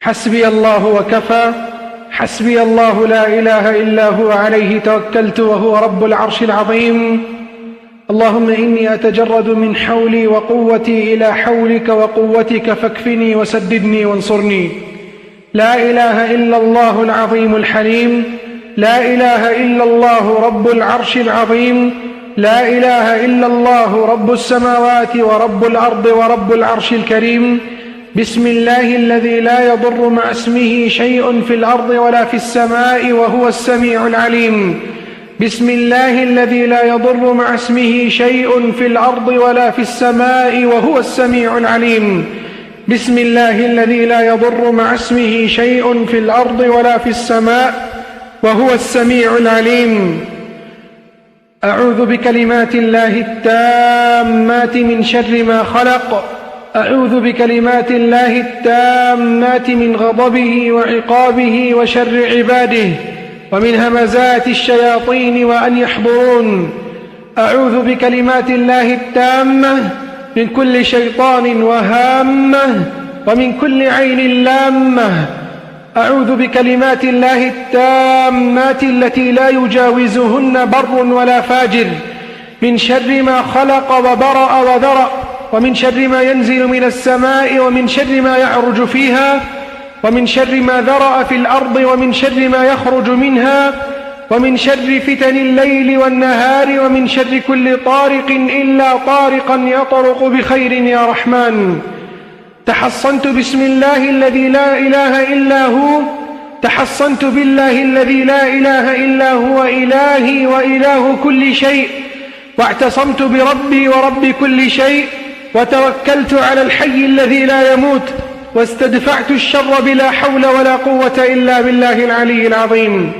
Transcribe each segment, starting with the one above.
حسبي الله وكفى. حسبي الله لا إله إلا هو عليه توكلت وهو رب العرش العظيم. اللهم إني أتجرد من حولي وقوتي إلى حولك وقوتك فاكفني وسددني وانصرني. لا إله إلا الله العظيم الحليم. لا إله إلا الله رب العرش العظيم. لا إله إلا الله رب السماوات ورب الأرض ورب العرش الكريم. بسم الله الذي لا يضر مع اسمه شيء في الأرض ولا في السماء وهو السميع العليم. بسم الله الذي لا يضر مع اسمه شيء في الأرض ولا في السماء وهو السميع العليم. بسم الله الذي لا يضر مع اسمه شيء في الأرض ولا في السماء وهو السميع العليم. أعوذ بكلمات الله التامات من شر ما خلق. أعوذ بكلمات الله التامات من غضبه وعقابه وشر عباده ومن همزات الشياطين وأن يحضرون. أعوذ بكلمات الله التامة من كل شيطان وهامة ومن كل عين لامة. أعوذ بكلمات الله التامات التي لا يجاوزهن بر ولا فاجر من شر ما خلق وبرأ وذرأ ومن شر ما ينزل من السماء ومن شر ما يعرج فيها ومن شر ما ذرأ في الأرض ومن شر ما يخرج منها ومن شر فتن الليل والنهار ومن شر كل طارق إلا طارقا يطرق بخير يا رحمن. تحصنت بسم الله الذي لا إله إلا هو. تحصنت بالله الذي لا إله إلا هو إلهي وإله كل شيء. واعتصمت بربي ورب كل شيء. وتوكلت على الحي الذي لا يموت. واستدفعت الشر بلا حول ولا قوة إلا بالله العلي العظيم.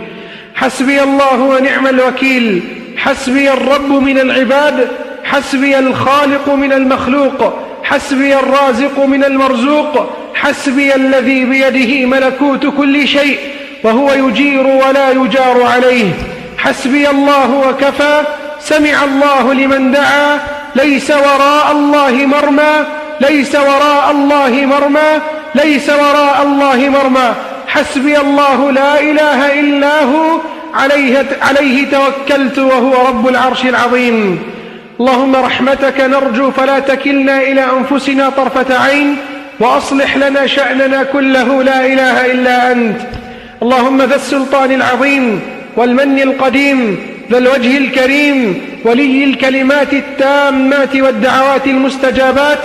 حسبي الله ونعم الوكيل. حسبي الرب من العباد. حسبي الخالق من المخلوق. حسبي الرازق من المرزوق. حسبي الذي بيده ملكوت كل شيء وهو يجير ولا يجار عليه. حسبي الله وكفى. سمع الله لمن دعا. ليس وراء الله مرمى. ليس وراء الله مرمى. ليس وراء الله مرمى. حسبي الله لا إله إلا هو عليه توكلت وهو رب العرش العظيم. اللهم رحمتك نرجو فلا تكلنا إلى أنفسنا طرفة عين وأصلح لنا شأننا كله لا إله إلا أنت. اللهم ذا السلطان العظيم والمن القديم ذا الوجه الكريم ولي الكلمات التامات والدعوات المستجابات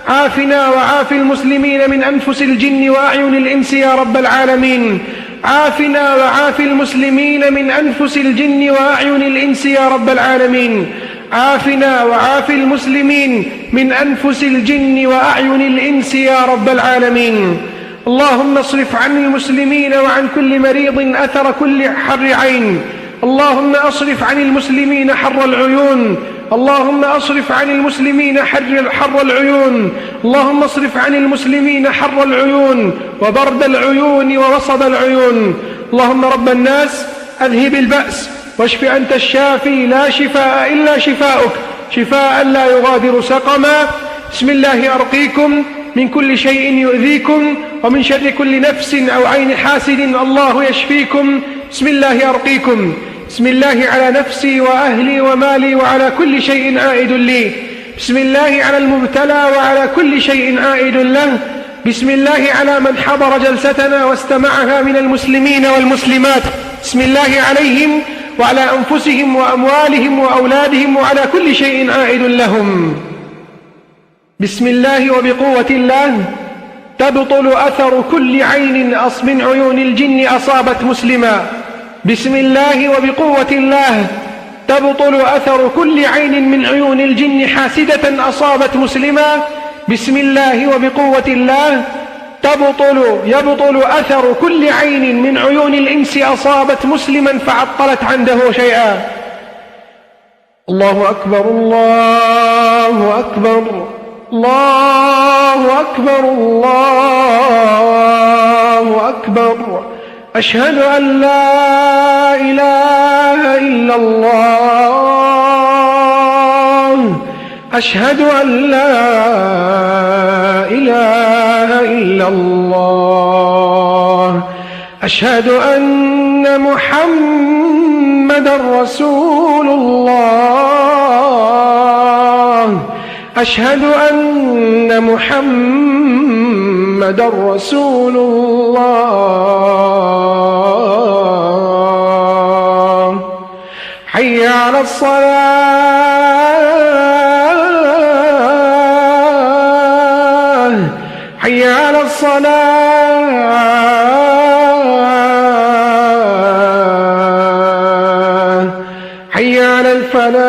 عافنا وعاف المسلمين من أنفس الجن وأعين الإنس يا رب العالمين. عافنا وعاف المسلمين من أنفس الجن وأعين الإنس يا رب العالمين. عافنا وعاف المسلمين من أنفس الجن وأعين الإنس يا رب العالمين. اللهم اصرف عن المسلمين وعن كل مريض أثر كل حر عين. اللهم أصرف عن المسلمين حر العيون. اللهم أصرف عن المسلمين حر العيون. اللهم اصرف عن المسلمين حر العيون وبرد العيون ووصب العيون. اللهم رب الناس أذهب البأس واشف أنت الشافي لا شفاء إلا شفاؤك شفاء لا يغادر سقما. بسم الله أرقيكم من كل شيء يؤذيكم ومن شر كل نفس أو عين حاسد الله يشفيكم. بسم الله أرقيكم. بسم الله على نفسي وأهلي ومالي وعلى كل شيء عائد لي. بسم الله على المبتلى وعلى كل شيء عائد له. بسم الله على من حضر جلستنا واستمعها من المسلمين والمسلمات. بسم الله عليهم وعلى أنفسهم وأموالهم وأولادهم وعلى كل شيء عائد لهم. بسم الله وبقوة الله تبطل أثر كل عين من عيون الجن أصابت مسلما. بسم الله وبقوة الله تبطل أثر كل عين من عيون الجن حاسدة أصابت مسلما. بسم الله وبقوة الله يبطل أثر كل عين من عيون الإنس أصابت مسلما فعطلت عنده شيئا. الله أكبر الله أكبر الله أكبر الله أكبر. أشهد أن لا إله إلا الله. أشهد أن لا إله إلا الله. أشهد أن محمدًا رسول الله. أشهد أن محمدًا رسول الله. حي على الصلاة. حي على الصلاة. حي على الفلاح.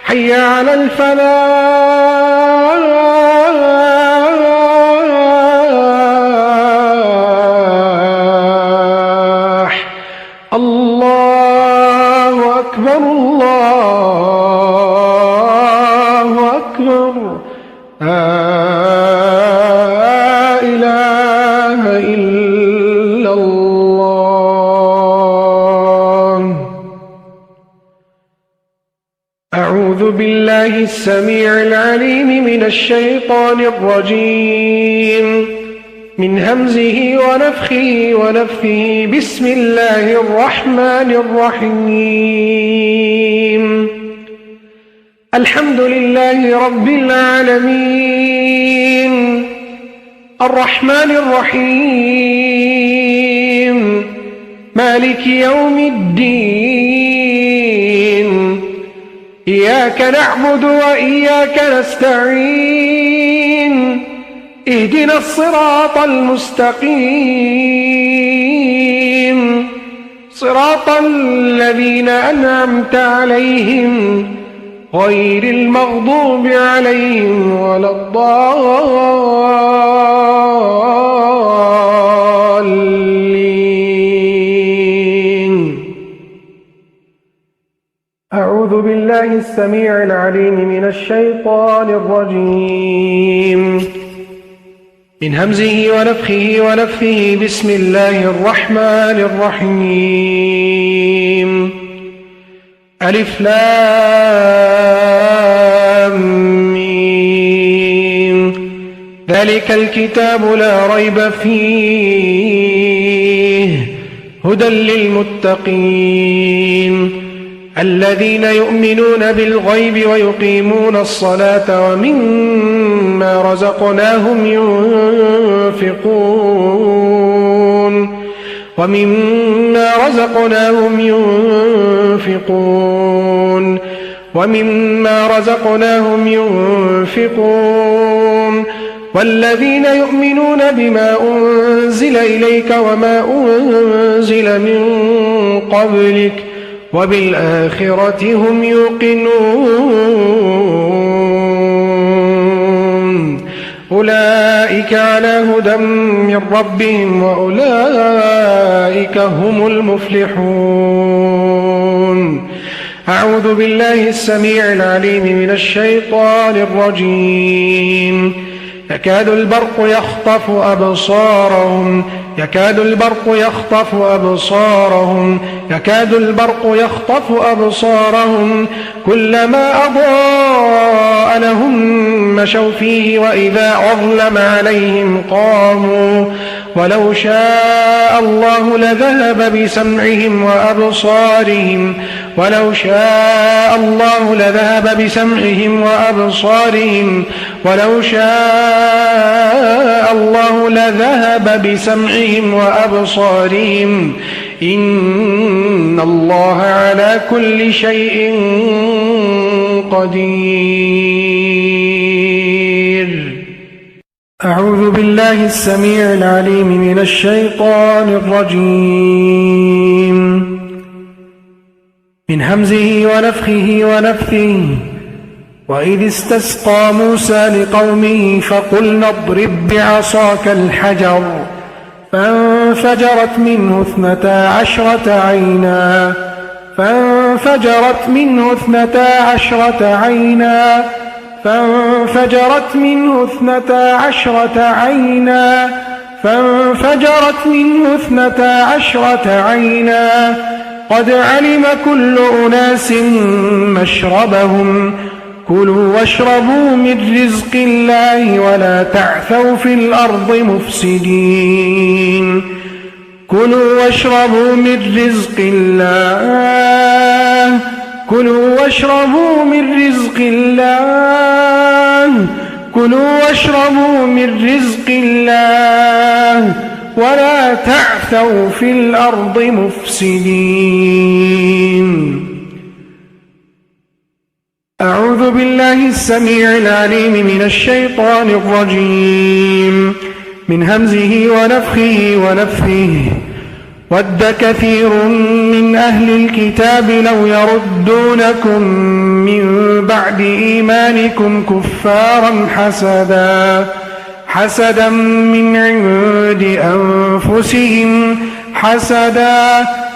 حي على الفلاح. الله أكبر الله أكبر. لا إله إلا الله. أعوذ بالله السميع العليم من الشيطان الرجيم، من همزه ونفخه ونفثه. بسم الله الرحمن الرحيم. الحمد لله رب العالمين، الرحمن الرحيم، مالك يوم الدين. إياك نعبد وإياك نستعين. اهدنا الصراط المستقيم، صراط الذين أنعمت عليهم غير المغضوب عليهم ولا الضالين. أعوذ بالله السميع العليم من الشيطان الرجيم، من همزه ونفخه ونفثه. بسم الله الرحمن الرحيم. ألف لام ميم. ذلك الكتاب لا ريب فيه هدى للمتقين الذين يؤمنون بالغيب ويقيمون الصلاة ومما رزقناهم ينفقون. ومما رزقناهم ينفقون. ومما رزقناهم ينفقون. والذين يؤمنون بما أنزل إليك وما أنزل من قبلك وبالآخرة هم يوقنون. أولئك على هدى من ربهم وأولئك هم المفلحون. أعوذ بالله السميع العليم من الشيطان الرجيم. يكاد البرق يخطف أبصارهم. يكاد البرق يخطف أبصارهم. يكاد البرق يخطف أبصارهم كلما أضاء لهم مشوا فيه وإذا أظلم عليهم قاموا. ولو شاء الله لذهب بسمعهم وأبصارهم. ولو شاء الله لذهب بسمعهم وأبصارهم. ولو شاء الله لذهب بسمعهم وأبصارهم. إن الله على كل شيء قدير. أعوذ بالله السميع العليم من الشيطان الرجيم، من همزه ونفخه ونفثه. وإذ استسقى موسى لقومه فقلنا اضرب بعصاك الحجر فانفجرت منه 12 عينا. فانفجرت منه 12 عينا. فانفجرت منه 12 عينا. فانفجرت منه 12 قد علم كل أناس مشربهم. كلوا واشربوا من رزق الله ولا تعثوا في الأرض مفسدين كلوا واشربوا من رزق الله كلوا واشربوا من رزق الله كلوا واشربوا من رزق الله ولا تعثوا في الأرض مفسدين أعوذ بالله السميع العليم من الشيطان الرجيم من همزه ونفخه ونفثه ود كثير من أهل الكتاب لو يردونكم من بعد إيمانكم كفارا حسدا من عند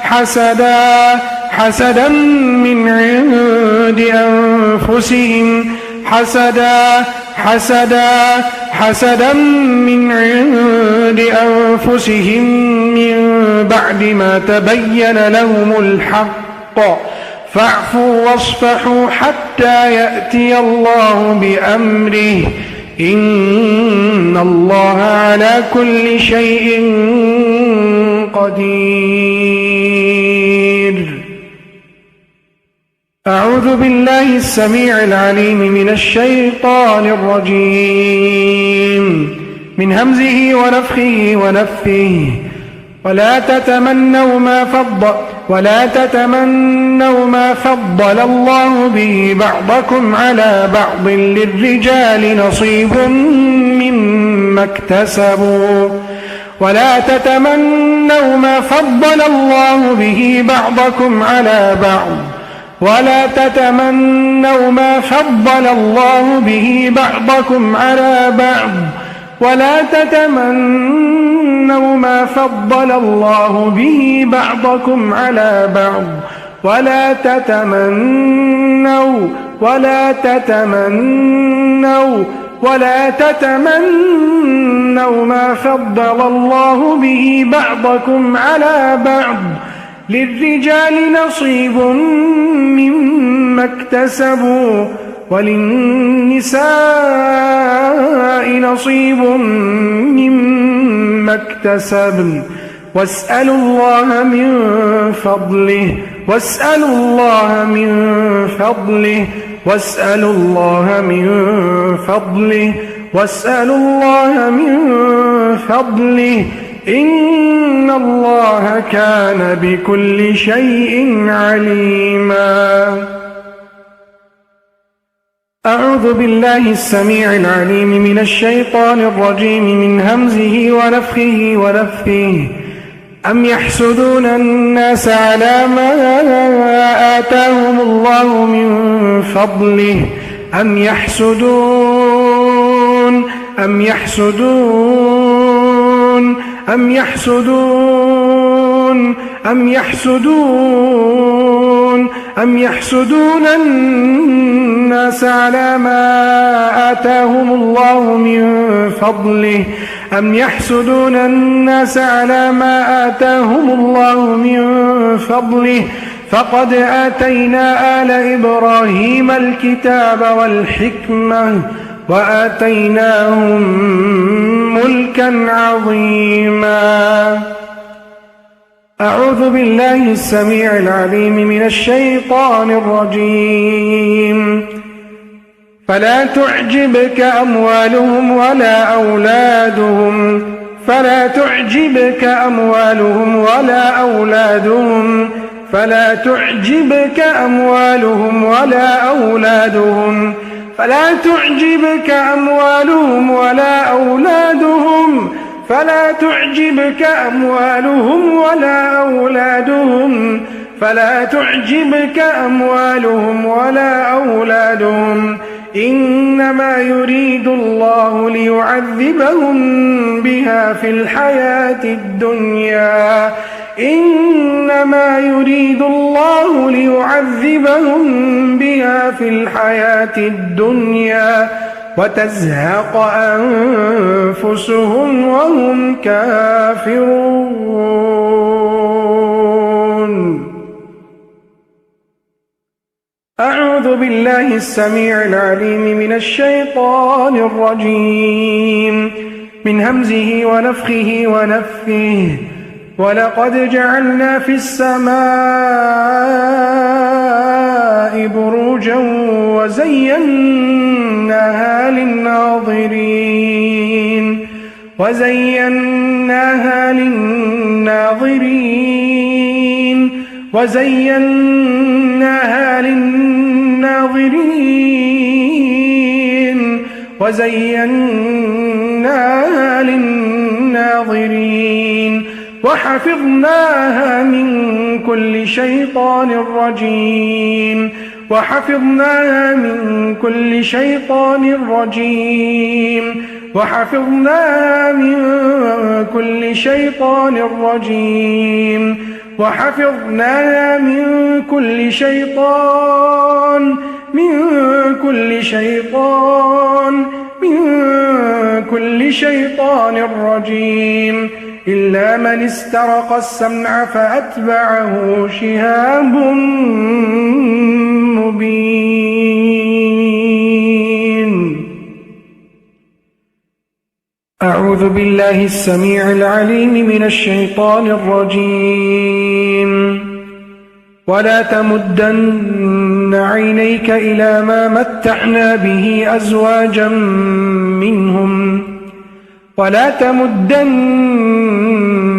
أنفسهم حسدا من عند أنفسهم حسدا من عند أنفسهم من بعد ما تبين لهم الحق فاعفوا واصفحوا حتى يأتي الله بأمره إن الله على كل شيء قدير أعوذ بالله السميع العليم من الشيطان الرجيم من همزه ونفخه ونفثه ولا تتمنوا ما فضل الله به بعضكم على بعض للرجال نصيب مما اكتسبوا ولا تتمنوا ما فضل الله به بعضكم على بعض ولا تتمنوا ما فضل الله به بعضكم على بعض ولا تتمنوا ما فضل الله به بعضكم على بعض ولا تتمنوا ما فضل الله به بعضكم على بعض للرجال نصيب مما اكتسبوا وللنساء نصيب مما اكتسبن واسألوا الله من فضله إن الله كان بكل شيء عليما أعوذ بالله السميع العليم من الشيطان الرجيم من همزه ونفخه ونفثه أم يحسدون الناس على ما آتاهم الله من فضله أم يحسدون الناس على ما آتاهم الله من فضله أم يحسدون الناس على ما آتاهم الله من فضله فقد آتينا آل إبراهيم الكتاب والحكمة وآتيناهم ملكا عظيما أعوذ بالله السميع العليم من الشيطان الرجيم فلا تعجبك أموالهم ولا أولادهم فلا تعجبك أموالهم ولا أولادهم فلا تعجبك أموالهم ولا أولادهم فلا تعجبك أموالهم ولا أولادهم فلا تعجبك أموالهم ولا أولادهم فلا تعجبك أموالهم ولا أولادهم إنما يريد الله ليعذبهم بها في الحياة الدنيا إنما يريد الله ليعذبهم بها في الحياة الدنيا وتزهق أنفسهم وهم كافرون أعوذ بالله السميع العليم من الشيطان الرجيم من همزه ونفخه ونفثه ولقد جعلنا في السماء بروجا وزيناها للناظرين وزيناها للناظرين وزيناها للناظرين وزيناها للناظرين وحفظناها من كل شيطان رجيم وحفظناها من كل شيطان رجيم وحفظناها من كل شيطان رجيم وحفظناها من كل شيطان رجيم إلا من استرق السمع فأتبعه شهاب مبين. أعوذ بالله السميع العليم من الشيطان الرجيم ولا تمدن عينيك إلى ما متعنا به أزواجا منهم ولا تمدن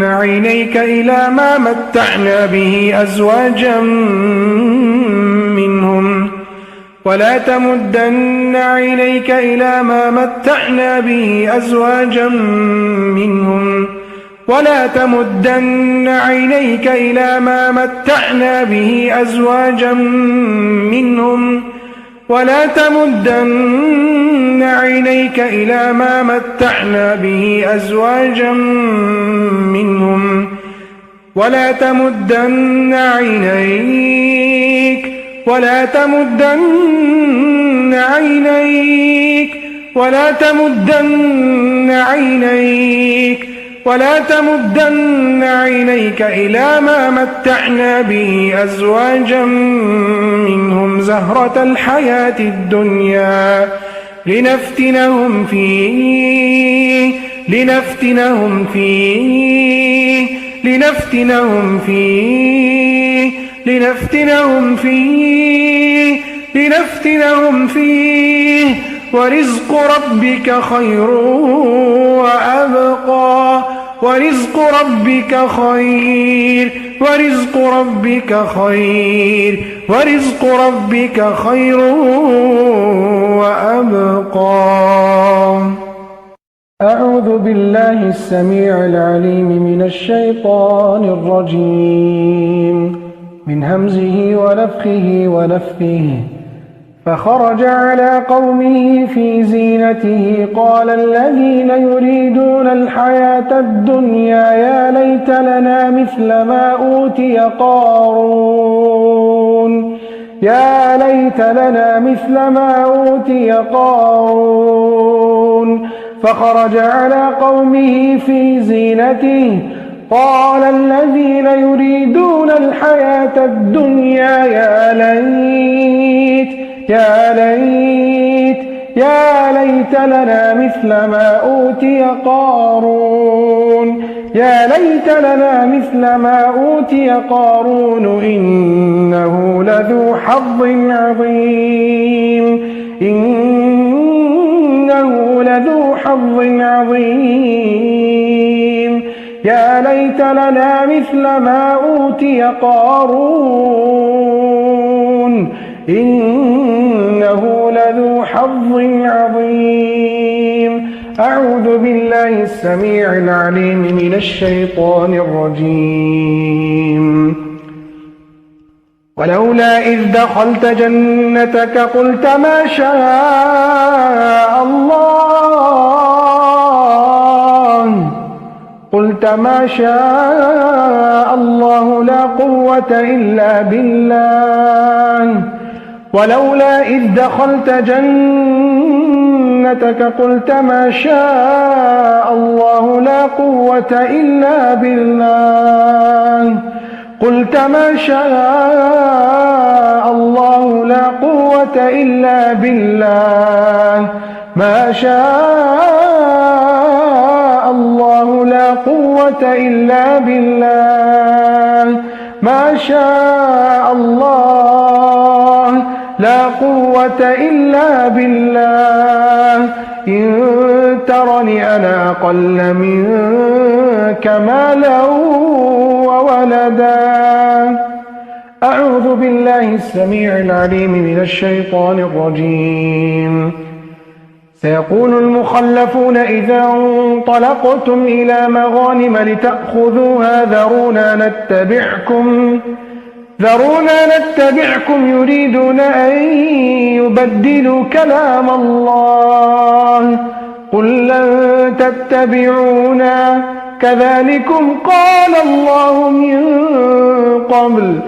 عينيك إلى ما متعنا به أزواجا منهم ولا تمدن عينيك إلى ما متعنا به أزواجا منهم ولا تمدن عينيك إلى ما متعنا به أزواجا منهم ولا تمدن عينيك إلى ما متعنا به أزواجا منهم ولا تمدن عينيك ولا تمدن عينيك ولا تمدن عينيك ولا تمدن عينيك إلى ما متعنا به أزواجا منهم زهرة الحياة الدنيا لنفتنهم فيه لنفتنهم فيه لنفتنهم فيه لنفتنهم فيه لنفتنهم فيه ورزق ربك خير وأبقى ورزق ربك خير ورزق ربك خير ورزق ربك خير وأبقى. أعوذ بالله السميع العليم من الشيطان الرجيم من همزه ونفخه ونفثه فخرج على قومه في زينته قال الذين يريدون الحياة الدنيا يا ليت لنا مثل ما أوتي قارون يا ليت لنا مثل ما أوتي قارون فخرج على قومه في زينته قال الذين يريدون الحياة الدنيا يا ليت لنا مثل ما أوتي قارون يا ليت لنا مثل ما أوتي قارون إنه لذو حظ عظيم إنه لذو حظ عظيم يا ليت لنا مثل ما أوتي قارون إنه لذو حظ عظيم. أعوذ بالله السميع العليم من الشيطان الرجيم ولولا إذ دخلت جنتك قلت ما شاء الله لا قوة إلا بالله ولولا إذ دخلت جنتك قلت ما شاء الله لا قوة إلا بالله قلت ما شاء الله لا قوة إلا بالله ما شاء الله لا قوة إلا بالله ما شاء الله لا قوة إلا بالله إن ترني أنا أقل منك مالا وولدا أعوذ بالله السميع العليم من الشيطان الرجيم سيقول المخلفون إذا انطلقتم إلى مغانم لتأخذوها ذرونا نتبعكم يريدون أن يبدلوا كلام الله قل لن تتبعونا كذلكم قال الله من قبل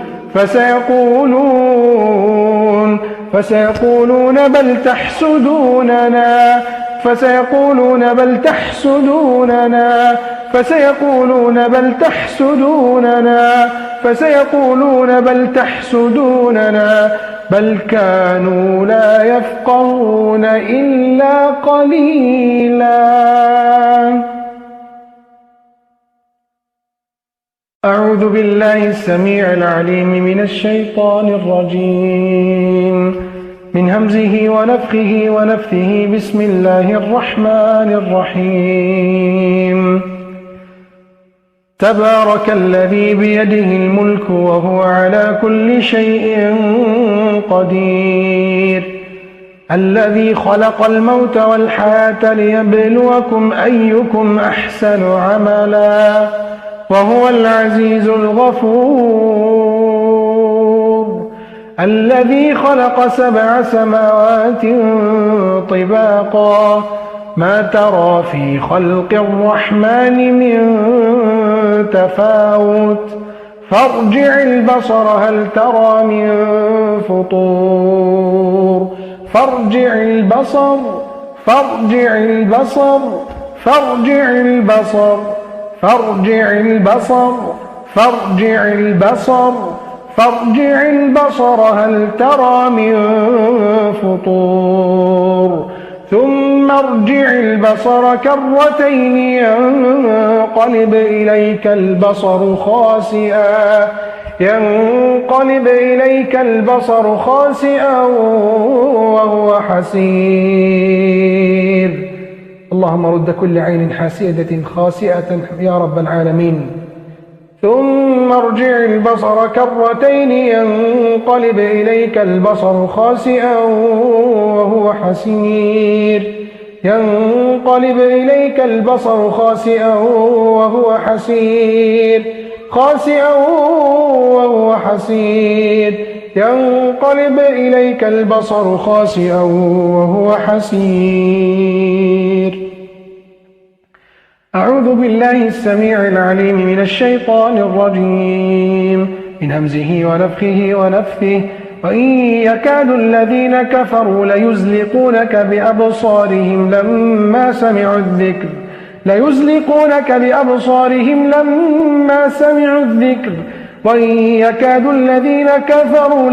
فسيقولون بل تحسدوننا فسيقولون بل تحسدوننا بل كانوا لا يفقهون إلا قليلا أعوذ بالله السميع العليم من الشيطان الرجيم من همزه ونفخه ونفثه بسم الله الرحمن الرحيم تبارك الذي بيده الملك وهو على كل شيء قدير الذي خلق الموت والحياة ليبلوكم أيكم أحسن عملا وهو العزيز الغفور الذي خلق 7 سماوات طباقا ما ترى في خلق الرحمن من تفاوت فارجع البصر هل ترى من فطور فارجع البصر هل ترى من فطور ثم ارجع البصر كرتين ينقلب إليك البصر خاسئا وهو حسير اللهم رد كل عين حاسدة خاسئة يا رب العالمين ثم ارجع البصر كرتين ينقلب إليك البصر خاسئا وهو حسير ينقلب إليك البصر خاسئا وهو حسير ينقلب إليك البصر خاسئا وهو حسير أعوذ بالله السميع العليم من الشيطان الرجيم من همزه ونفخه ونفثه وإن يكاد الذين كفروا ليزلقونك بأبصارهم لما سمعوا الذكر وإن يكاد الذين كفروا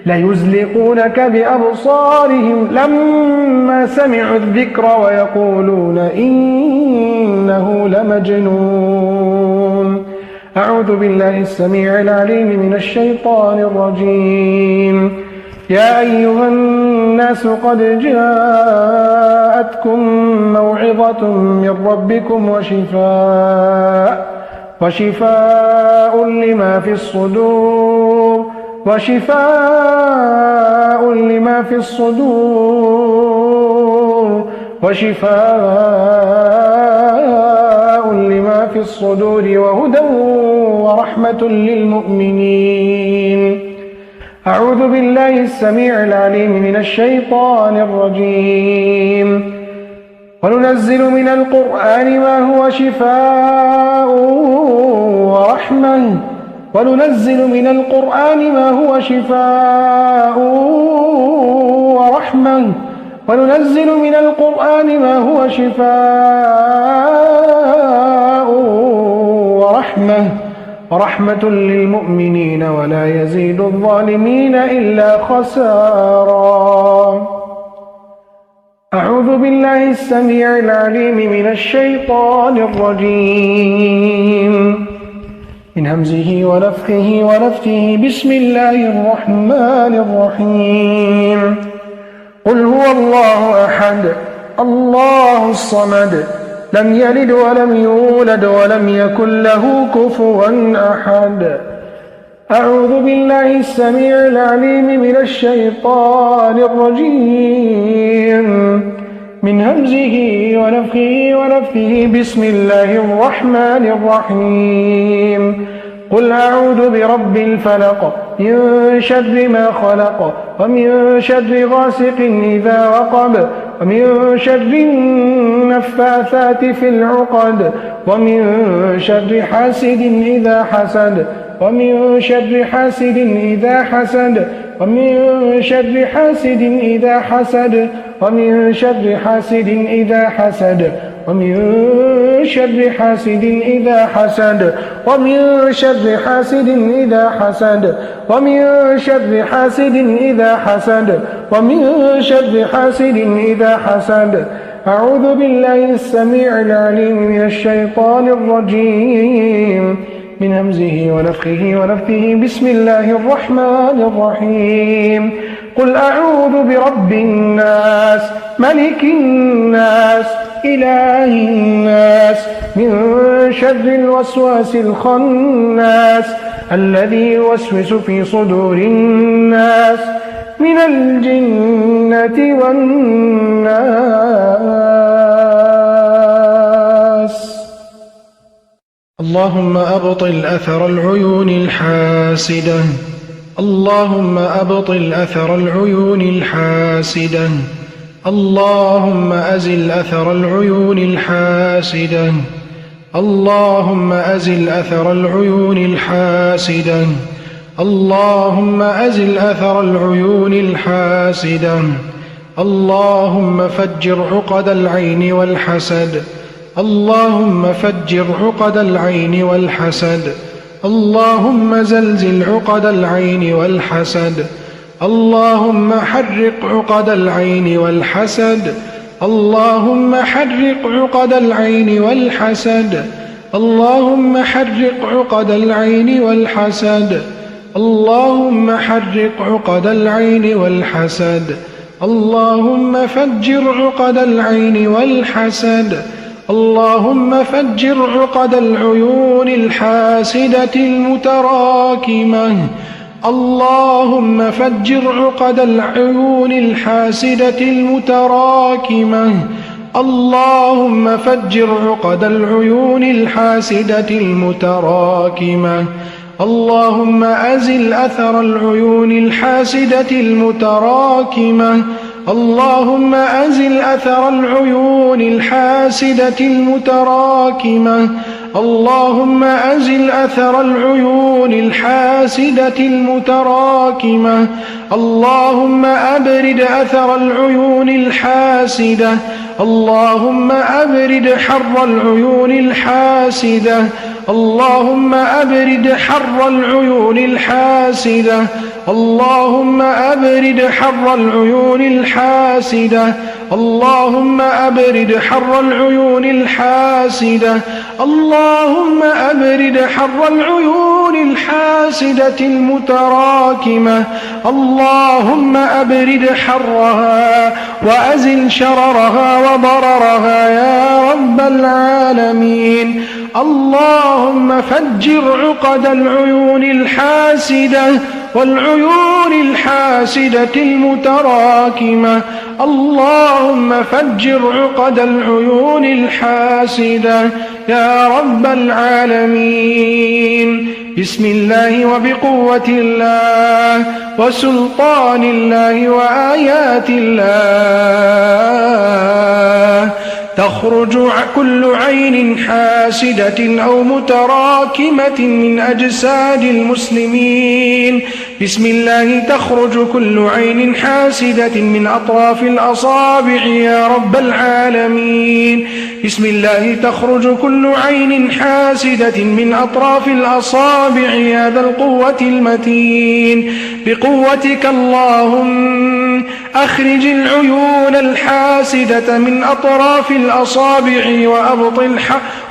ليزلقونك بأبصارهم لما سمعوا الذكر ويقولون إنه لمجنون أعوذ بالله السميع العليم من الشيطان الرجيم يا أيها الناس قد جاءتكم موعظة من ربكم وشفاء لما في الصدور وهدى ورحمة للمؤمنين أعوذ بالله السميع العليم من الشيطان الرجيم وننزل من القرآن ما هو شفاء وننزل من القرآن ما هو شفاء ورحمة للمؤمنين ولا يزيد الظالمين إلا خسارا. أعوذ بالله السميع العليم من الشيطان الرجيم من همزه ونفخه ونفثه. بسم الله الرحمن الرحيم. قل هو الله أحد الله الصمد لم يلد ولم يولد ولم يكن له كفوا أحد. أعوذ بالله السميع العليم من الشيطان الرجيم من همزه ونفخه ونفثه. بسم الله الرحمن الرحيم. قل أعوذ برب الفلق من شر ما خلق ومن شر غاسق إذا وقب ومن شر النفاثات في العقد ومن شر حاسد إذا حسد ومن شر حاسد إذا حسد ومن شر حاسد إذا حسد ومن شر حاسد إذا حسد ومن شر حاسد إذا حسد ومن شر حاسد إذا حسد ومن شر حاسد إذا حسد ومن شر حاسد إذا حسد. أعوذ بالله السميع العليم من الشيطان الرجيم من همزه ونفخه ونفثه. بسم الله الرحمن الرحيم. قل أعوذ برب الناس ملك الناس إله الناس من شر الوسواس الخناس الذي يوسوس في صدور الناس من الجنة والناس. اللهم أبطل أثر العيون الحاسدة. اللهم أبطل أثر العيون الحاسدة. اللهم أزل أثر العيون الحاسدة. اللهم أزل أثر العيون الحاسدة. اللهم أزل أثر العيون الحاسدة. اللهم فجر عقد العين والحسد. اللهم فجر عقد العين والحسد. اللهم زلزل عقد العين والحسد. اللهم حرق عقد العين والحسد. اللهم حرق عقد العين والحسد. اللهم حرق عقد العين والحسد. اللهم حرق عقد العين والحسد. اللهم فجر عقد العين والحسد. اللهم فجر عقد العيون الحاسدة المتراكمة. اللهم فجر عقد العيون الحاسدة المتراكمة. اللهم فجر عقد العيون الحاسدة المتراكمة. اللهم أزل أثر العيون الحاسدة المتراكمة. اللهم أزل أثر العيون الحاسدة المتراكمة. اللهم أزل أثر العيون الحاسدة المتراكمة. اللهم أبرد أثر العيون الحاسدة. اللهم أبرد حر العيون الحاسدة. اللهم أبرد حر العيون الحاسدة. اللهم أبرد حر العيون الحاسدة. اللهم أبرد حر العيون الحاسدة. اللهم أبرد حر العيون الحاسدة المتراكمة. اللهم أبرد حرها وأزل شررها وضررها يا رب العالمين. اللهم فجر عقد العيون الحاسدة والعيون الحاسدة المتراكمة. اللهم فجر عقد العيون الحاسدة يا رب العالمين. بسم الله وبقوة الله وسلطان الله وآيات الله تخرج كل عين حاسدة أو متراكمة من أجساد المسلمين بسم الله تخرج كل عين حاسدة من أطراف الأصابع يا رب العالمين. بسم الله تخرج كل عين حاسدة من أطراف الأصابع يا ذا القوة المتين. بقوتك اللهم أخرج العيون الحاسدة من أطراف الأصابع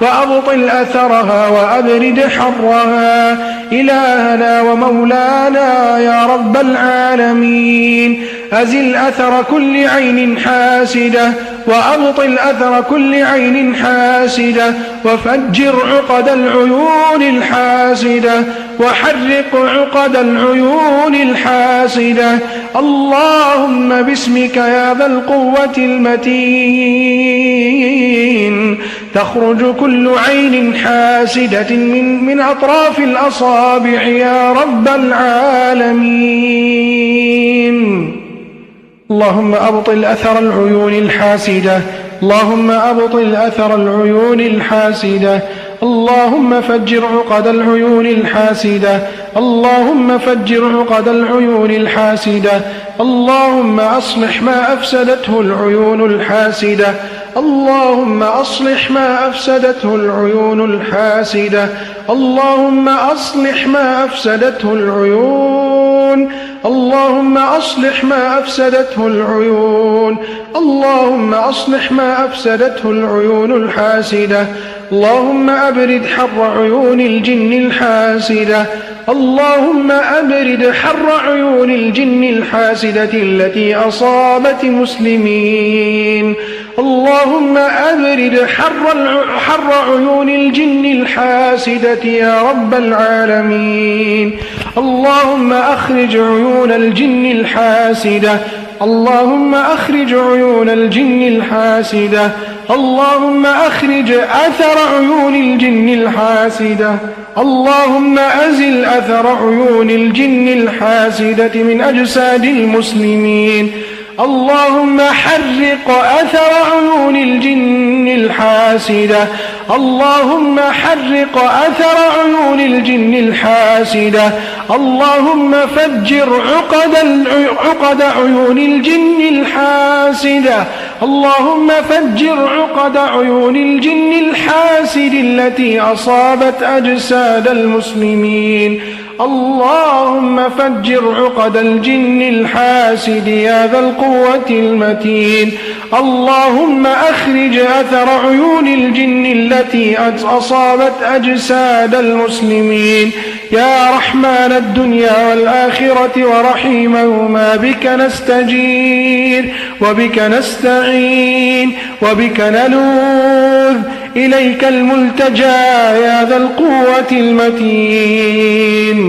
وأبطل أثرها وأبرد حرها. إلهنا ومولانا يا رب العالمين، أزل أثر كل عين حاسدة وأبطل أثر كل عين حاسدة، وفجر عقد العيون الحاسدة وحرق عقد العيون الحاسدة. اللهم باسمك يا ذا القوة المتين تخرج كل عين حاسدة من أطراف الأصابع يا رب العالمين. اللهم أبطل أثر العيون الحاسدة، اللهم أبطل أثر العيون الحاسدة. اللهم فجر عقد العيون الحاسدة، اللهم فجر عقد العيون الحاسدة. اللهم أصلح ما أفسدته العيون الحاسدة، اللهم أصلح ما أفسدته العيون الحاسدة. اللهم أصلح ما أفسدته العيون، اللهم أصلح ما أفسدته العيون، اللهم أصلح ما أفسدته العيون الحاسدة. اللهم أبرد حر عيون الجن الحاسدة، اللهم أبرد حر عيون الجن الحاسدة التي أصابت مسلمين. اللهم أبرد حر عيون الجن الحاسدة يا رب العالمين. اللهم أخرج عيون الجن الحاسدة، اللهم أخرج عيون الجن الحاسدة. اللهم أخرج أثر عيون الجن الحاسدة، اللهم أزل أثر عيون الجن الحاسدة من أجساد المسلمين. اللهم حرق أثر عيون الجن الحاسدة، اللهم حرق أثر عيون الجن الحاسدة. اللهم فجر عقد عيون الجن الحاسدة، اللهم فجر عقد عيون الجن الحاسد التي أصابت أجساد المسلمين. اللهم فجر عقد الجن الحاسد يا ذا القوة المتين. اللهم أخرج أثر عيون الجن التي أصابت أجساد المسلمين. يا رحمن الدنيا والآخرة ورحيمهما، بك نستجير وبك نستعين وبك نلوذ، إليك الملتجى يا ذا القوة المتين.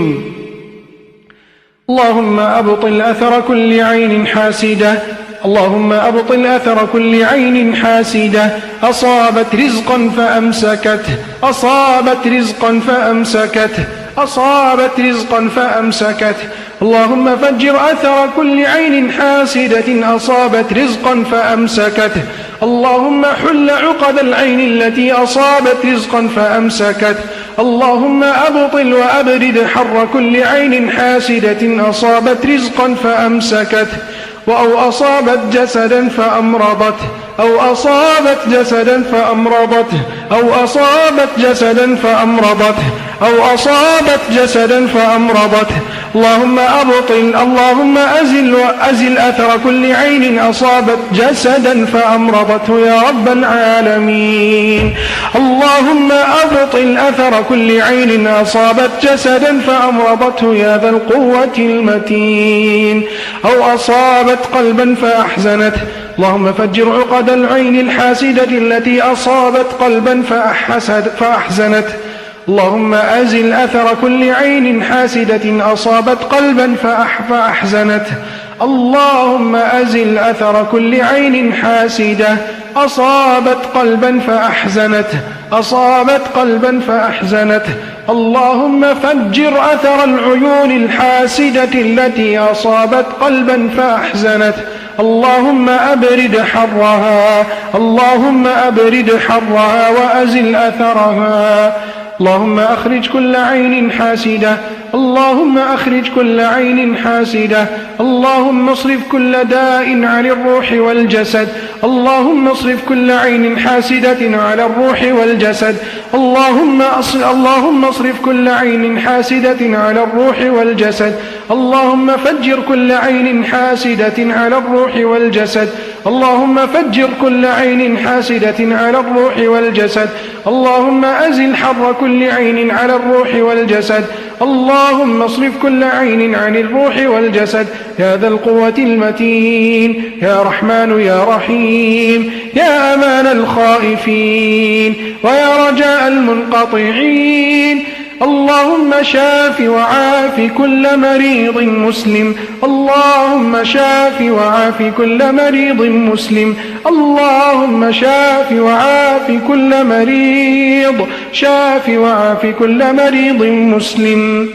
اللهم أبطل أثر كل عين حاسدة، اللهم أبطل أثر كل عين حاسدة أصابت رزقا فأمسكته، أصابت رزقا فأمسكته، أصابت رزقا فأمسكته. اللهم فجر أثر كل عين حاسدة أصابت رزقا فأمسكته. اللهم حل عقد العين التي أصابت رزقا فأمسكته. اللهم أبطل وأبرد حر كل عين حاسدة أصابت رزقا فأمسكته، أو أصابت جسدا فأمرضته، أو أصابت جسدا فأمرضته، أو أصابت جسدا فأمرضته، أو أصابت جسدا فأمرضته. اللهم أبطل، اللهم أزل أثر كل عين أصابت جسدا فأمرضته يا رب العالمين. اللهم أبطل أثر كل عين أصابت جسدا فأمرضته يا ذا القوة المتين، أو أصابت قلبا فأحزنته. اللهم فجر عقد العين الحاسدة التي أصابت قلبا فأحزنته. اللهم أزل أثر كل عين حاسدة أصابت قلبا فأحزنته. اللهم أزل أثر كل عين حاسدة أصابت قلبا فأحزنته، أصابت قلبا فأحزنته. اللهم فجر أثر العيون الحاسدة التي أصابت قلبا فأحزنته. اللهم أبرد حرها، اللهم أبرد حرها وأزل أثرها. اللهم أخرج كل عين حاسدة، اللهم أخرج كل عين حاسدة، اللهم اصرف كل داء عن الروح والجسد، اللهم اصرف كل عين حاسدة على الروح والجسد، اللهم اصرف كل عين حاسدة على الروح والجسد، اللهم فجر كل عين حاسدة على الروح والجسد، اللهم فجر كل عين حاسدة على الروح والجسد، اللهم أزل حر كل عين على الروح والجسد، اللهم اصرف كل عين عن الروح والجسد، يا ذا القوة المتين، يا رحمن يا رحيم، يا أمان الخائفين ويا رجاء المنقطعين. اللهم شاف وعاف كل مريض مسلم، اللهم شاف وعاف كل مريض مسلم، اللهم شاف وعاف كل مريض، شاف وعاف كل مريض مسلم.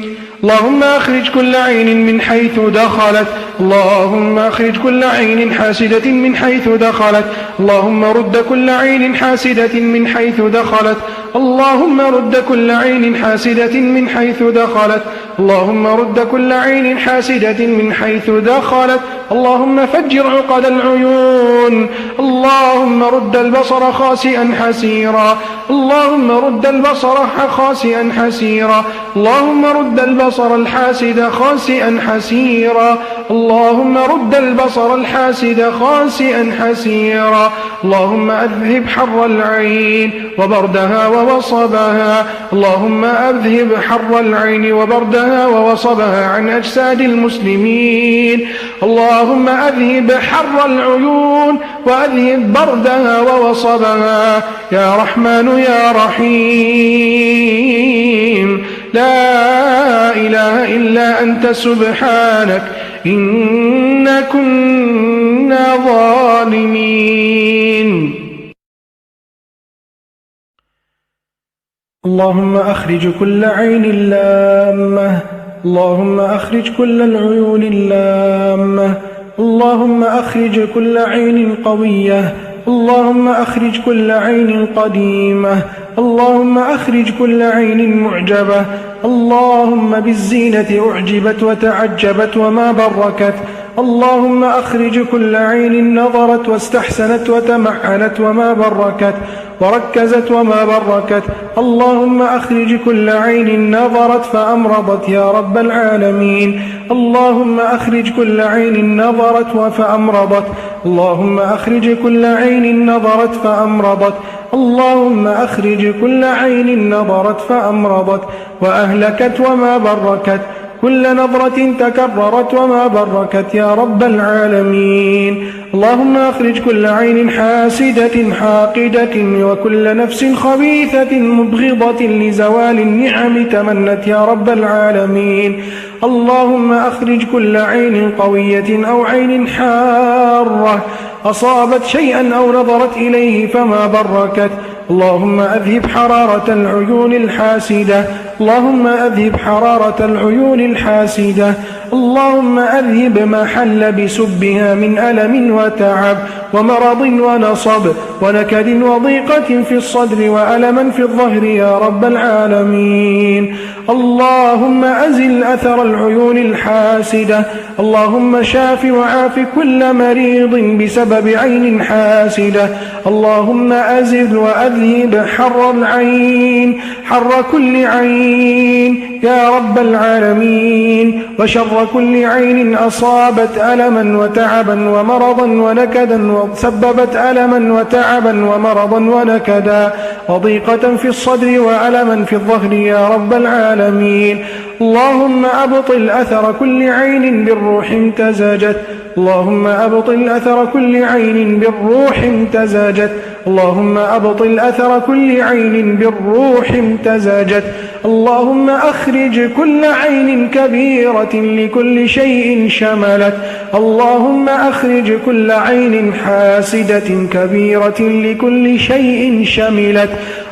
اللهم أخرج كل عين من حيث دخلت، اللهم أخرج كل عين حاسدة من حيث دخلت، اللهم رد كل عين حاسدة من حيث دخلت، اللهم رد كل عين حاسدة من حيث دخلت، اللهم رد كل عين حاسدة من حيث دخلت، اللهم فجر عقد العيون، اللهم رد البصر خاسئا حسيرا، اللهم رد البصر خاسئا حسيرا، اللهم رد البصر الحاسد خاسئا حسيرا، اللهم رد البصر الحاسد خاسئا حسيرا، اللهم أذهب حر العين وبردها ووصبها، اللهم أذهب حر العين وبردها ووصبها عن أجساد المسلمين، اللهم أذهب حر العيون وأذهب بردها ووصبها، يا رحمن يا رحيم، لا إله إلا أنت سبحانك إنا كنا ظالمين. اللهم أخرج كل عين لامة، اللهم أخرج كل العيون اللامة، اللهم أخرج كل عين قوية، اللهم أخرج كل عين قديمة، اللهم أخرج كل عين معجبة، اللهم بالزينة أعجبت وتعجبت وما بركت، اللهم أخرج كل عين نظرت واستحسنت وتمعنت وما بركت وركزت وما بركت، اللهم أخرج كل عين نظرت فأمرضت يا رب العالمين، اللهم أخرج كل عين نظرت فأمرضت، اللهم أخرج كل عين نظرت فأمرضت، اللهم أخرج كل عين نظرت فأمرضت وأهلكت وما بركت، كل نظرة تكررت وما بركت يا رب العالمين، اللهم أخرج كل عين حاسدة حاقدة وكل نفس خبيثة مبغضة لزوال النعم تمنت يا رب العالمين، اللهم أخرج كل عين قوية أو عين حارة أصابت شيئا أو نظرت إليه فما بركت، اللهم أذهب حرارة العيون الحاسدة، اللهم أذهب حرارة العيون الحاسدة، اللهم أذهب ما حل بسبها من ألم وتعب ومرض ونصب ونكد وضيقة في الصدر وألما في الظهر يا رب العالمين، اللهم أزل أثر العيون الحاسدة، اللهم شاف وعاف كل مريض بسبب عين حاسدة، اللهم أزل وأذهب حر العين، حر كل عين يا رب العالمين، وشر كل عين أصابت ألما وتعبا ومرضا ونكدا وسببت ألما وتعبا ومرضا ونكدا وضيقة في الصدر وألما في الظهر يا رب العالمين، اللهم أبطل أثر كل عين بالروح امتزجت، اللهم أبطل أثر كل عين بالروح امتزجت، اللهم أبطل أثر كل عين بالروح امتزجت، اللهم أخرج كل عين كبيرة لكل شيء شملت، اللهم أخرج كل عين حاسدة كبيرة لكل شيء شملت،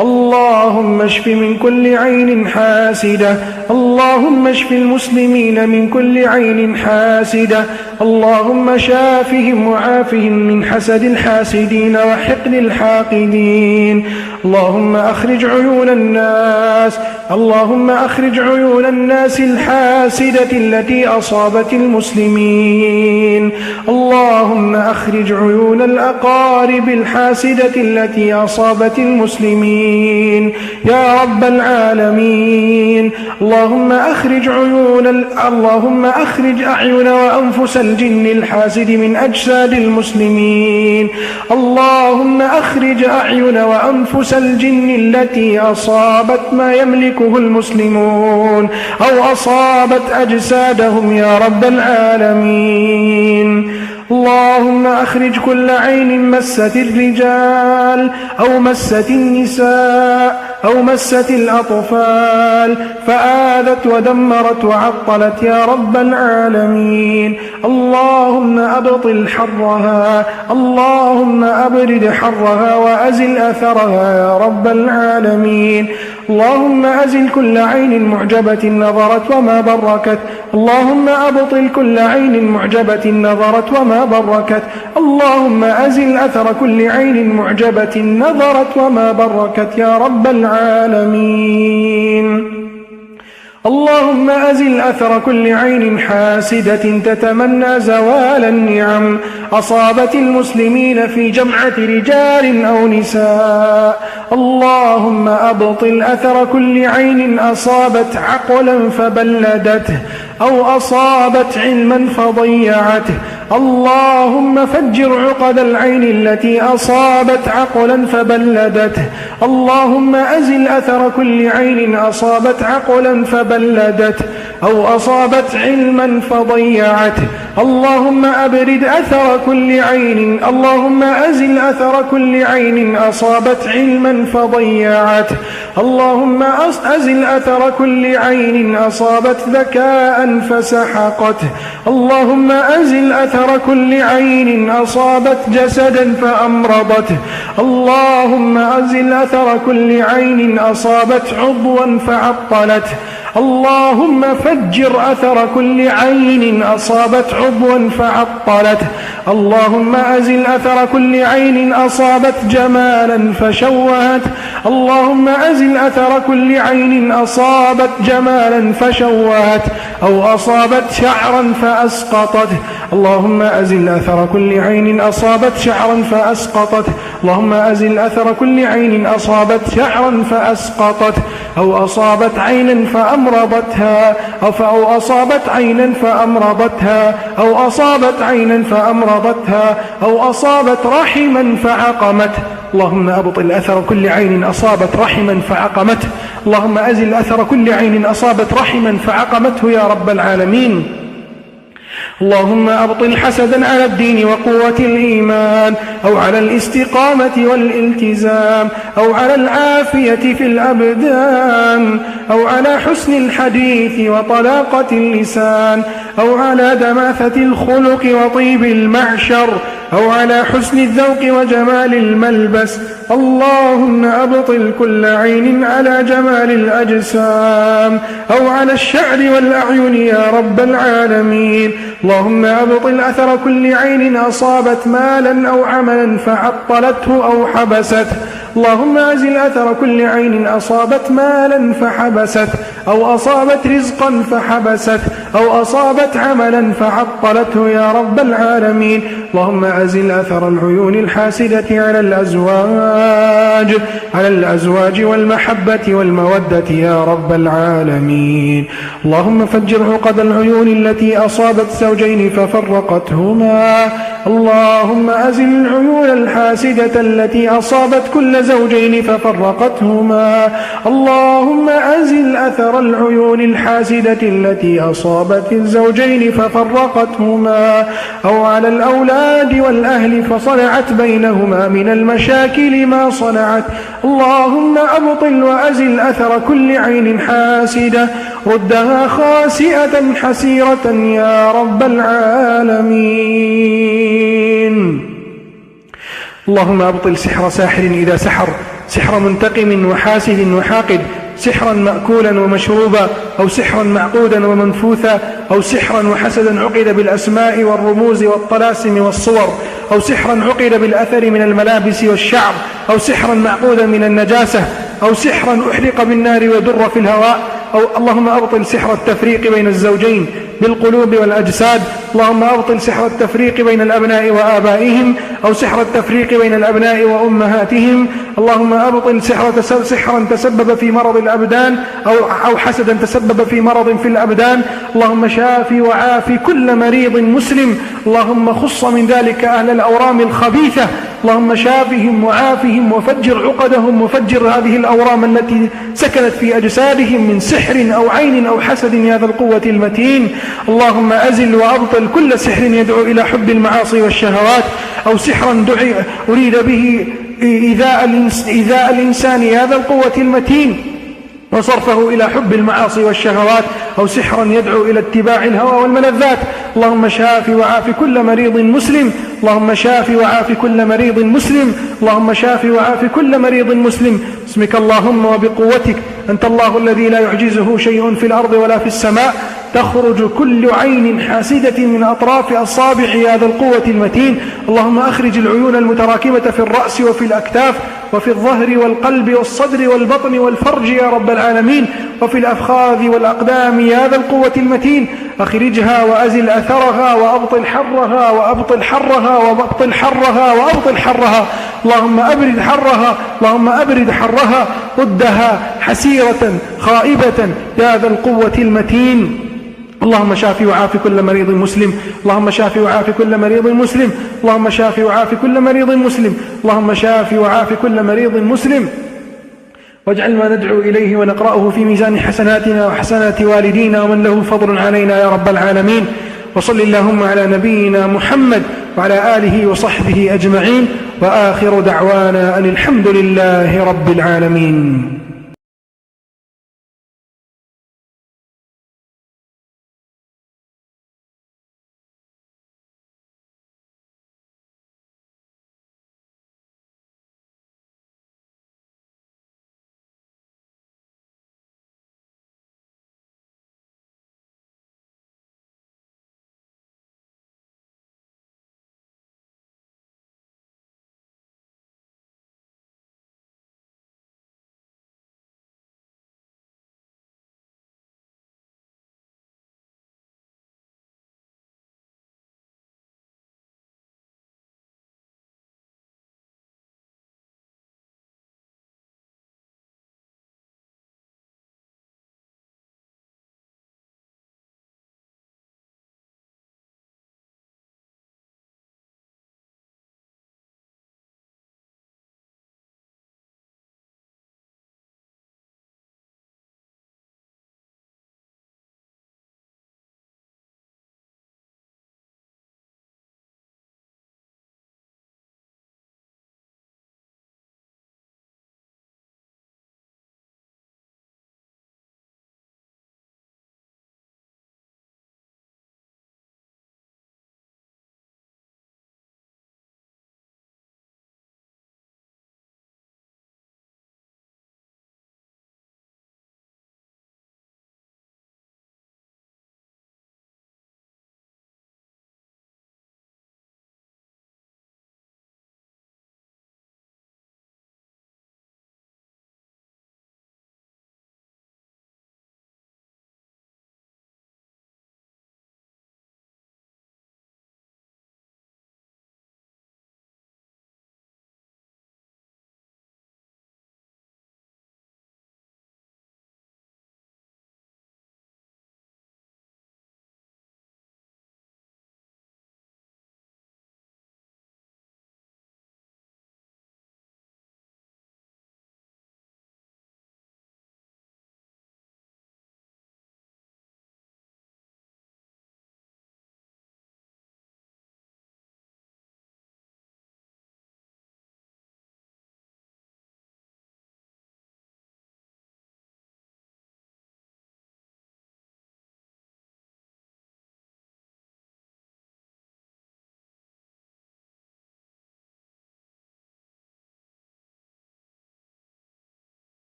اللهم اشف من كل عين حاسدة، اللهم اشف المسلمين من كل عين حاسدة، اللهم شافهم وعافهم من حسد الحاسدين وحقد الحاقدين، اللهم أخرج عيون الناس، اللهم أخرج عيون الناس الحاسدة التي أصابت المسلمين. اللهم أخرج عيون الأقارب الحاسدة التي أصابت المسلمين يا رب العالمين. اللهم أخرج أعين وأنفس الجن الحاسد من أجساد المسلمين. اللهم أخرج أعين وأنفس الجن التي أصابت ما يملكه المسلمون أو أصابت أجسادهم يا رب العالمين. اللهم أخرج كل عين مست الرجال أو مست النساء أو مست الأطفال فآذت ودمرت وعطلت يا رب العالمين. اللهم أبطل حرها، اللهم أبرد حرها وأزل أثرها يا رب العالمين. اللهم أزل كل عين معجبة نظرت وما بركت، اللهم أبطل كل عين معجبة نظرت وما بركت. اللهم أزل أثر كل عين معجبة نظرت وما بركت يا رب العالمين. اللهم أزل أثر كل عين حاسدة تتمنى زوال النعم أصابت المسلمين في جمعة رجال أو نساء. اللهم أبطل أثر كل عين أصابت عقلا فبلدته أو أصابت علما فضيعته. اللهم فجر عقد العين التي أصابت عقلا فبلدته. اللهم أزل أثر كل عين أصابت عقلا فبلدته أو أصابت علما فضيعته. اللهم أبرد أثر كل عين، اللهم أزل أثر كل عين أصابت علما فضيعته. اللهم أزل أثر كل عين أصابت ذكاء فسحقته. اللهم أزل أثر كل عين أصابت جسدا فأمرضته. اللهم أزل أثر كل عين أصابت عضوا فعطلته. اللهم فجر أثر كل عين أصابت عضوا فعطلته. اللهم أزل أثر كل عين أصابت جمالا فشوهته. اللهم أزل أثر كل عين أصابت جمالا فشوهته أو أصابت شعرا فأسقطته. اللهم أزل أثر كل عين أصابت شعرا فأسقطته. اللهم أزل أثر كل عين أصابت شعرا فأسقطته أو أصابت عينا فأمرضتها أو أصابت عينا فأمرضتها أو أصابت عينا فأمرضتها أو أصابت رحما فعقمته. اللهم أبطل أثر كل عين أصابت رحما فعقمته. اللهم أزل أثر كل عين أصابت رحما فعقمته يا رب العالمين. اللهم أبطل حسدا على الدين وقوة الإيمان أو على الاستقامة والالتزام أو على العافية في الأبدان أو على حسن الحديث وطلاقة اللسان أو على دماثة الخلق وطيب المعشر أو على حسن الذوق وجمال الملبس. اللهم أبطل كل عين على جمال الأجسام أو على الشعر والأعين يا رب العالمين. اللهم أبطل أثر كل عين أصابت مالا أو عملا فعطلته أو حبسته. اللهم أزل أثر كل عين أصابت مالا فحبسته أو أصابت رزقا فحبسته أو أصابت عملا فعطلته يا رب العالمين. اللهم أزل أثر العيون الحاسدة على الأزواج والمحبة والمودة يا رب العالمين. اللهم فجر عقد العيون التي أصابت زوجين ففرقتهما. اللهم أزل العيون الحاسدة التي أصابت كل زوجين ففرقتهما. اللهم أزل أثر العيون الحاسدة التي أصابت الزوجين ففرقتهما أو على الأولاد والأهل فصنعت بينهما من المشاكل ما صنعت. اللهم أبطل وأزل أثر كل عين حاسدة ردها خاسئة حسيرة يا رب العالمين. اللهم أبطل سحر ساحر إذا سحر، سحر منتقم وحاسد وحاقد، سحرا مأكولا ومشروبا أو سحرا معقودا ومنفوثا أو سحرا وحسدا عقد بالأسماء والرموز والطلاسم والصور أو سحرا عقد بالأثر من الملابس والشعر أو سحرا معقودا من النجاسة، أو سحرا أحرق بالنار ودر في الهواء، أو اللهم أبطل سحر التفريق بين الزوجين بالقلوب والأجساد، اللهم أبطل سحر التفريق بين الأبناء وآبائهم، أو سحر التفريق بين الأبناء وأمهاتهم، اللهم أبطل سحرا تسبب في مرض الأبدان أو حسدا تسبب في مرض في الأبدان، اللهم شافي وعافي كل مريض مسلم، اللهم خص من ذلك أهل الأورام الخبيثة، اللهم شافهم وعافهم وفجر عقدهم وفجر هذه الأورام التي سكنت في أجسادهم من سحر أو عين أو حسد يا ذا القوة المتين. اللهم أزل وأبطل كل سحر يدعو إلى حب المعاصي والشهوات، أو سحرا أريد به إيذاء الإنسان يا ذا القوة المتين وصرفه إلى حب المعاصي والشهوات، أو سحرا يدعو إلى اتباع الهوى والملذات. اللهم شافي وعافي كل مريض مسلم، اللهم شافي وعافي كل مريض مسلم، اللهم شافي وعافي كل مريض مسلم. اسمك اللهم وبقوتك، أنت الله الذي لا يعجزه شيء في الأرض ولا في السماء، تخرج كل عين حاسدة من أطراف أصابع يا ذا القوة المتين. اللهم أخرج العيون المتراكمة في الرأس وفي الأكتاف وفي الظهر والقلب والصدر والبطن والفرج يا رب العالمين، وفي الأفخاذ والأقدام يا ذا القوة المتين. أخرجها وأزل أثرها وأبطل حرها وأبطل حرها وأبطل حرها وأبطل حرها. اللهم أبرد حرها، اللهم أبرد حرها، ردها حسيرة خائبة يا ذا القوة المتين. اللهم شافي وعافي كل مريض مسلم، اللهم شافي وعافي كل مريض مسلم، اللهم شافي وعافي كل مريض مسلم، اللهم شافي وعافي كل مريض مسلم. واجعل ما ندعو إليه ونقرأه في ميزان حسناتنا وحسنات والدينا ومن له فضل علينا يا رب العالمين. وصل اللهم على نبينا محمد وعلى آله وصحبه أجمعين، وآخر دعوانا أن الحمد لله رب العالمين.